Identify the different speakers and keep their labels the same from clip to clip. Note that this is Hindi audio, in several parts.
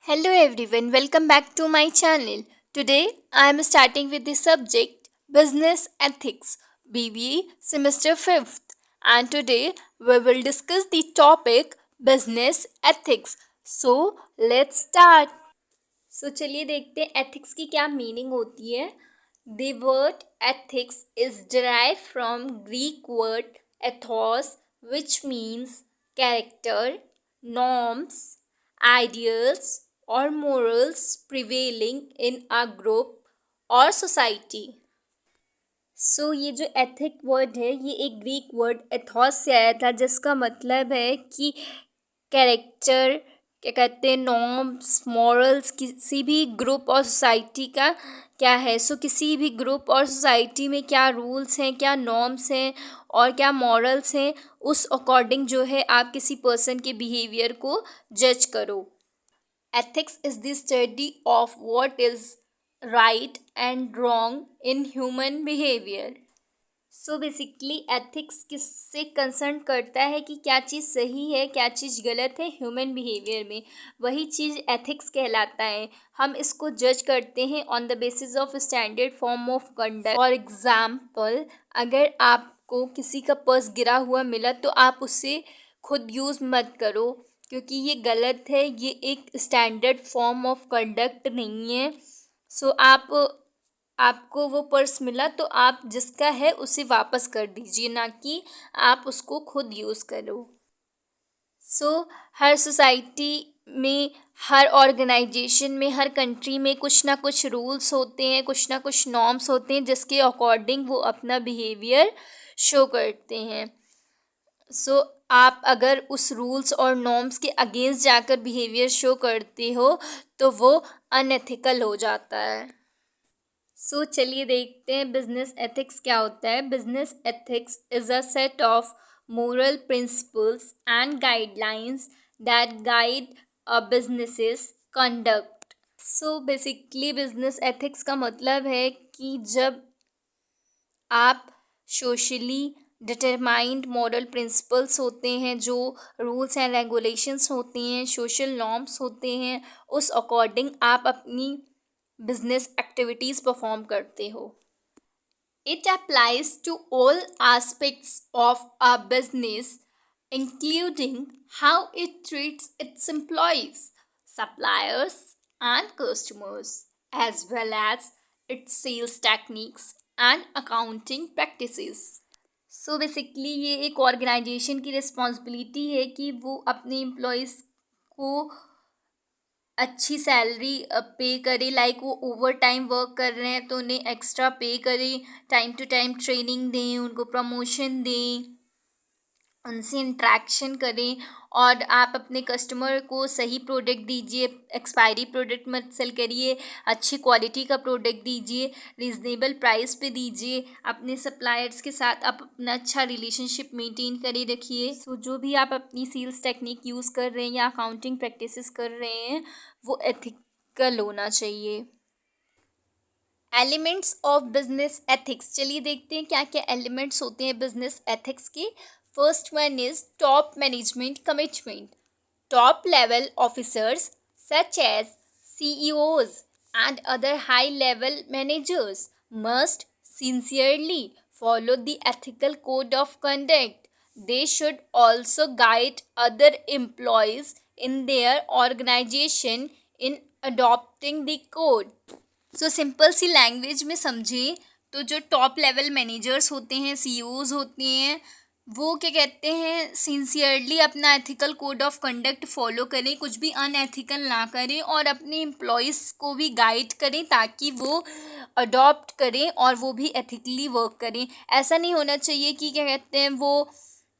Speaker 1: Hello everyone, welcome back to my channel. Today I am starting with the subject Business Ethics BBA semester 5th, and today we will discuss the topic Business Ethics. So let's start. So चलिए देखते हैं ethics की क्या meaning होती है. The word ethics is derived from Greek word ethos, which means character, norms, ideals or morals prevailing in a group or society. ये जो एथिक वर्ड है ये एक ग्रीक वर्ड एथॉस से आया था, जिसका मतलब है कि कैरेक्टर, क्या कहते हैं, नॉर्म्स, मॉरल्स, किसी भी ग्रुप और सोसाइटी का क्या है. किसी भी ग्रुप और सोसाइटी में क्या रूल्स हैं, क्या नॉर्म्स हैं और क्या मॉरल्स हैं, उस अकॉर्डिंग जो है आप किसी पर्सन के बिहेवियर को जज करो. Ethics is the study of what is right and wrong in human behavior. Basically ethics किससे कंसर्न करता है कि क्या चीज़ सही है, क्या चीज़ गलत है ह्यूमन बिहेवियर में, वही चीज़ एथिक्स कहलाता है. हम इसको जज करते हैं on the basis of standard form of conduct. For example, अगर आपको किसी का पर्स गिरा हुआ मिला तो आप उससे खुद यूज़ मत करो, क्योंकि ये गलत है, ये एक स्टैंडर्ड फॉर्म ऑफ कंडक्ट नहीं है. आपको वो पर्स मिला तो आप जिसका है उसे वापस कर दीजिए, ना कि आप उसको खुद यूज़ करो. हर सोसाइटी में, हर ऑर्गेनाइजेशन में, हर कंट्री में कुछ ना कुछ रूल्स होते हैं, कुछ ना कुछ नॉर्म्स होते हैं, जिसके अकॉर्डिंग वो अपना बिहेवियर शो करते हैं. आप अगर उस रूल्स और नॉर्म्स के अगेंस्ट जाकर बिहेवियर शो करते हो तो वो अनएथिकल हो जाता है. चलिए देखते हैं बिजनेस एथिक्स क्या होता है. Business ethics is a set of moral principles and guidelines that guide a businesses conduct. Basically business ethics का मतलब है कि जब आप सोशली डिटरमाइंड मॉरल प्रिंसिपल्स होते हैं, जो रूल्स एंड रेगुलेशंस होती हैं, सोशल नॉर्म्स होते हैं, उस अकॉर्डिंग आप अपनी बिजनेस एक्टिविटीज़ परफॉर्म करते हो. It applies to all aspects of a business, including how it treats its employees, suppliers, and customers, as well as its sales techniques and accounting practices. Basically ये एक ऑर्गेनाइजेशन की रिस्पॉन्सिबिलिटी है कि वो अपने एम्प्लॉयज़ को अच्छी सैलरी पे करे. लाइक वो ओवर टाइम वर्क कर रहे हैं तो उन्हें एक्स्ट्रा पे करें, टाइम टू टाइम ट्रेनिंग दें, उनको प्रमोशन दें, उनसे इंट्रैक्शन करें. और आप अपने कस्टमर को सही प्रोडक्ट दीजिए, एक्सपायरी प्रोडक्ट मत सेल करिए, अच्छी क्वालिटी का प्रोडक्ट दीजिए, रीज़नेबल प्राइस पे दीजिए. अपने सप्लायर्स के साथ आप अपना अच्छा रिलेशनशिप मेंटेन करे रखिए. जो भी आप अपनी सेल्स टेक्निक यूज़ कर रहे हैं या अकाउंटिंग प्रैक्टिसेस कर रहे हैं वो एथिकल होना चाहिए. एलिमेंट्स ऑफ बिजनेस एथिक्स, चलिए देखते हैं क्या क्या एलिमेंट्स होते हैं बिजनेस एथिक्स के. First one is top management commitment. Top level officers such as CEOs and other high level managers must sincerely follow the ethical code of conduct. They should also guide other employees in their organization in adopting the code. Simple सी लैंग्वेज में समझें तो जो टॉप लेवल मैनेजर्स होते हैं, CEOs होते हैं, वो क्या कहते हैं, सिंसियरली अपना ethical code of conduct follow करें, कुछ भी अनएथिकल ना करें और अपने एम्प्लॉयज़ को भी गाइड करें ताकि वो अडॉप्ट करें और वो भी एथिकली वर्क करें. ऐसा नहीं होना चाहिए कि क्या कहते हैं, वो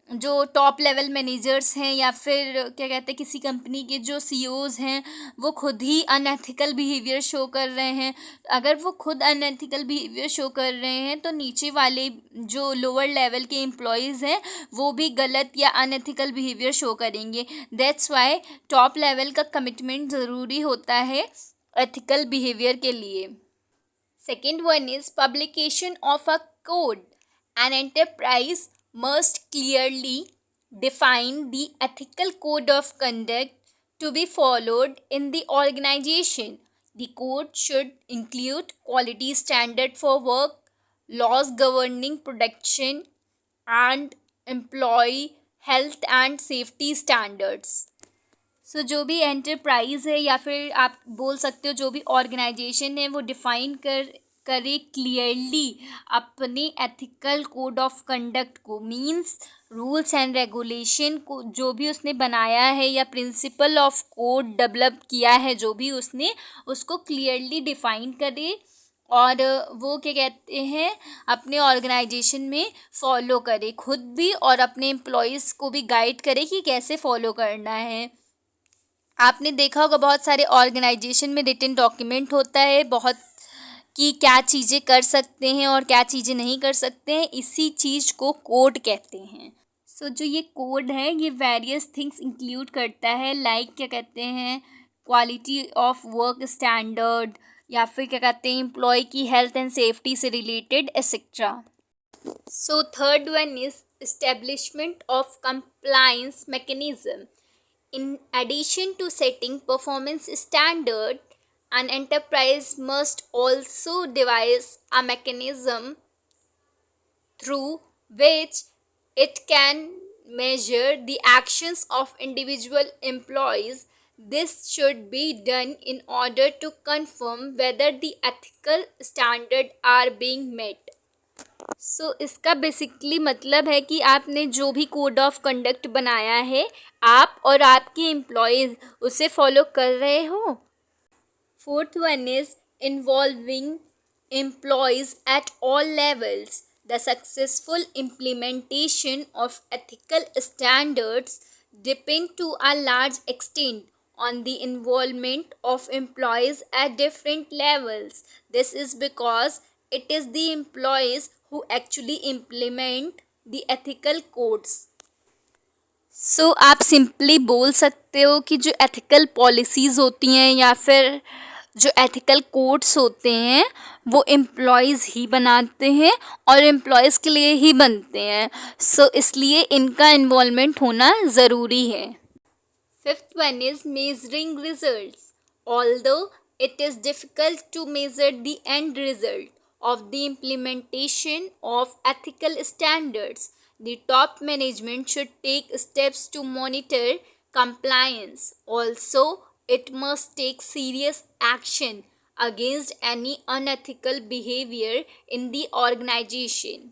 Speaker 1: जो टॉप लेवल मैनेजर्स हैं या फिर क्या कहते हैं किसी कंपनी के जो CEOs हैं वो खुद ही अनएथिकल बिहेवियर शो कर रहे हैं. अगर वो खुद अनएथिकल बिहेवियर शो कर रहे हैं तो नीचे वाले जो लोअर लेवल के एम्प्लॉयज़ हैं वो भी गलत या अनएथिकल बिहेवियर शो करेंगे. दैट्स वाई टॉप लेवल का कमिटमेंट ज़रूरी होता है एथिकल बिहेवियर के लिए. Second one is publication of a code. An enterprise must clearly define the ethical code of conduct to be followed in the organization. The code should include quality standard for work, laws governing production, and employee health and safety standards. जो भी एंटरप्राइज है या फिर आप बोल सकते हो जो भी ऑर्गेनाइजेशन है वो डिफाइन करे क्लियरली अपने एथिकल कोड ऑफ कंडक्ट को, मींस रूल्स एंड रेगुलेशन को जो भी उसने बनाया है या प्रिंसिपल ऑफ कोड डेवलप किया है जो भी उसने, उसको क्लियरली डिफाइन करे और वो क्या कहते हैं अपने ऑर्गेनाइजेशन में फॉलो करे खुद भी और अपने एम्प्लॉयज़ को भी गाइड करे कि कैसे फॉलो करना है। आपने देखा होगा बहुत सारे ऑर्गेनाइजेशन में रिटन डॉक्यूमेंट होता है बहुत कि क्या चीज़ें कर सकते हैं और क्या चीज़ें नहीं कर सकते हैं, इसी चीज़ को कोड कहते हैं। जो ये कोड है ये वेरियस थिंग्स इंक्लूड करता है, लाइक क्या कहते हैं क्वालिटी ऑफ वर्क स्टैंडर्ड या फिर क्या कहते हैं एम्प्लॉय की हेल्थ एंड सेफ्टी से related etcetera. Third one is establishment of compliance mechanism. In addition to setting performance standard, an enterprise must also devise a mechanism through which it can measure the actions of individual employees. This should be done in order to confirm whether the ethical standards are being met. इसका बेसिकली मतलब है कि आपने जो भी कोड ऑफ कंडक्ट बनाया है आप और आपके एम्प्लॉयज़ उसे फॉलो कर रहे हो। Fourth one is involving employees at all levels. The successful implementation of ethical standards depend to a large extent on the involvement of employees at different levels. This is because it is the employees who actually implement the ethical codes. आप सिंपली बोल सकते हो कि जो एथिकल पॉलिसीज़ होती हैं या फिर जो एथिकल कोड्स होते हैं वो एम्प्लॉयज़ ही बनाते हैं और एम्प्लॉयज़ के लिए ही बनते हैं। इसलिए इनका इन्वॉल्वमेंट होना ज़रूरी है। Fifth one is measuring results. Although it is difficult to measure the end result of the implementation of ethical standards, the top management should take steps to monitor compliance. Also, it must take serious action against any unethical behavior in the organization.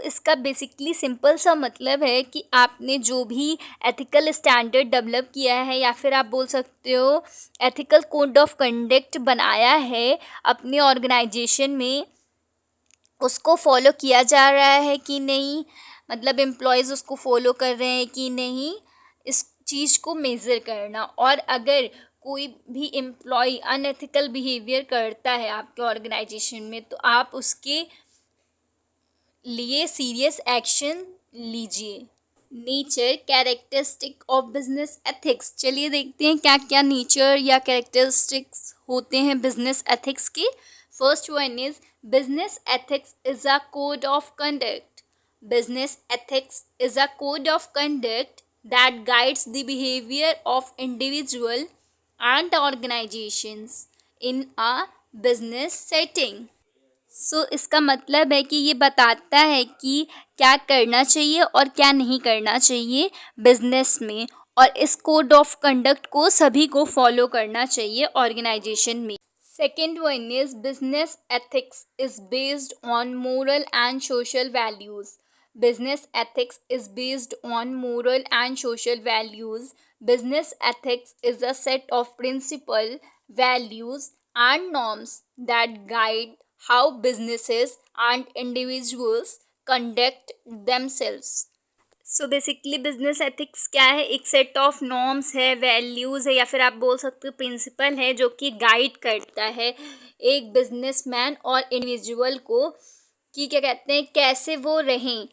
Speaker 1: इसका बेसिकली सिंपल सा मतलब है कि आपने जो भी एथिकल स्टैंडर्ड डेवलप किया है या फिर आप बोल सकते हो एथिकल कोड ऑफ कंडक्ट बनाया है अपने ऑर्गेनाइजेशन में, उसको फॉलो किया जा रहा है कि नहीं, मतलब एम्प्लॉयज़ उसको फॉलो कर रहे हैं कि नहीं, इस चीज़ को मेज़र करना। और अगर कोई भी एम्प्लॉय अनएथिकल बिहेवियर करता है आपके ऑर्गेनाइजेशन में तो आप उसके लिए सीरियस एक्शन लीजिए। Nature characteristic of business ethics. चलिए देखते हैं क्या क्या नेचर या कैरेक्टरिस्टिक्स होते हैं बिजनेस एथिक्स के। First one is business ethics is a code of conduct. Business ethics is a code of conduct that guides the behaviour of individual and organisations in a business setting. इसका मतलब है कि ये बताता है कि क्या करना चाहिए और क्या नहीं करना चाहिए बिजनेस में, और इस कोड ऑफ कंडक्ट को सभी को फॉलो करना चाहिए ऑर्गेनाइजेशन में। Second one is business ethics is based on moral and social values. Business ethics is based on moral and social values. Business ethics is a set of principle values and norms that guide how businesses and individuals conduct themselves. Basically business ethics क्या है, एक सेट ऑफ नॉर्म्स है, वैल्यूज़ है या फिर आप बोल सकते हो प्रिंसिपल है जो कि गाइड करता है एक बिजनेसमैन और इंडिविजुअल को कि क्या कहते हैं कैसे वो रहें।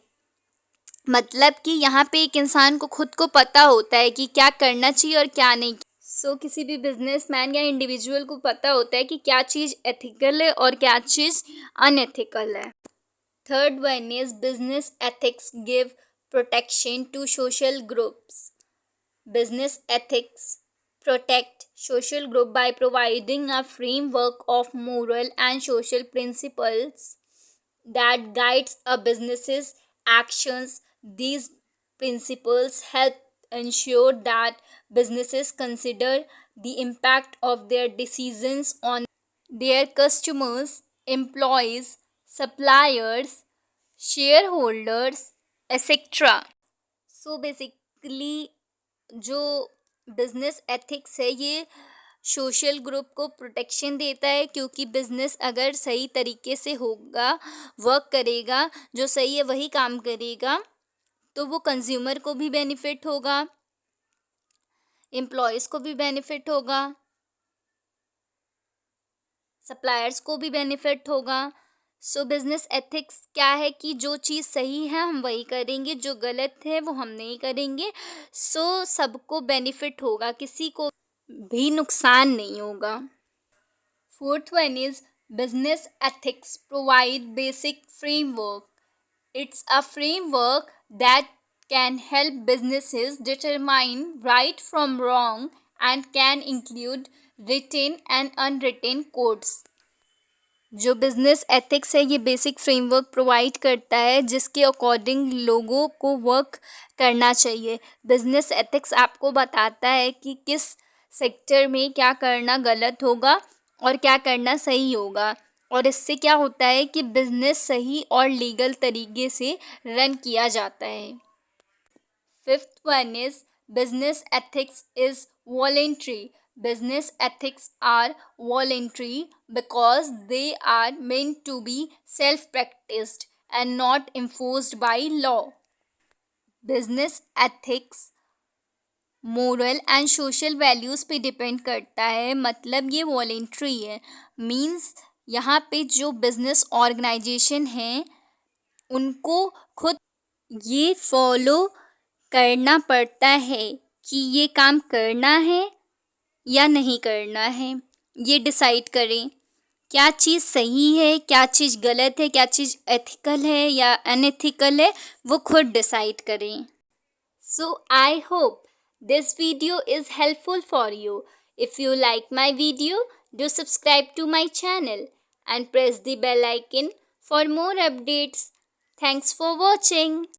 Speaker 1: मतलब कि यहाँ पे एक इंसान को खुद को पता होता है कि क्या करना चाहिए और क्या नहीं। किसी भी बिजनेसमैन या इंडिविजुअल को पता होता है कि क्या चीज़ एथिकल है और क्या चीज़ अनएथिकल है। Third one is business ethics give protection to social groups. Business ethics protect social group by providing a framework of moral and social principles that guides a business's actions. These principles help ensure that businesses consider the impact of their decisions on their customers, employees, suppliers, shareholders, etc. So basically जो बिजनेस एथिक्स है ये सोशल ग्रुप को प्रोटेक्शन देता है, क्योंकि बिजनेस अगर सही तरीके से होगा, वर्क करेगा, जो सही है वही काम करेगा, तो वो कंज्यूमर को भी बेनिफिट होगा, एम्प्लॉयज़ को भी बेनिफिट होगा, सप्लायर्स को भी बेनिफिट होगा। सो बिजनेस एथिक्स क्या है कि जो चीज़ सही है हम वही करेंगे, जो गलत है वो हम नहीं करेंगे। सो सबको बेनिफिट होगा, किसी को भी नुकसान नहीं होगा। Fourth one is business ethics provide basic framework. It's a framework that can help businesses determine right from wrong and can include written and unwritten codes. जो बिजनेस एथिक्स है ये बेसिक फ्रेमवर्क प्रोवाइड करता है जिसके अकॉर्डिंग लोगों को वर्क करना चाहिए। बिजनेस एथिक्स आपको बताता है कि किस सेक्टर में क्या करना गलत होगा और क्या करना सही होगा, और इससे क्या होता है कि बिजनेस सही और लीगल तरीके से रन किया जाता है। Fifth one is business ethics is voluntary. Business ethics are voluntary because they are meant to be self-practiced and not enforced by law. Business ethics moral and social values पे डिपेंड करता है, मतलब ये वॉलेंट्री है। मीन्स यहाँ पे जो बिजनेस ऑर्गेनाइजेशन हैं उनको खुद ये फॉलो करना पड़ता है कि ये काम करना है या नहीं करना है। ये डिसाइड करें क्या चीज़ सही है, क्या चीज़ गलत है, क्या चीज़ एथिकल है या अनएथिकल है, वो खुद डिसाइड करें। So I hope this video is helpful for you. If you like my video, do subscribe to my channel and press the bell icon for more updates. Thanks for watching.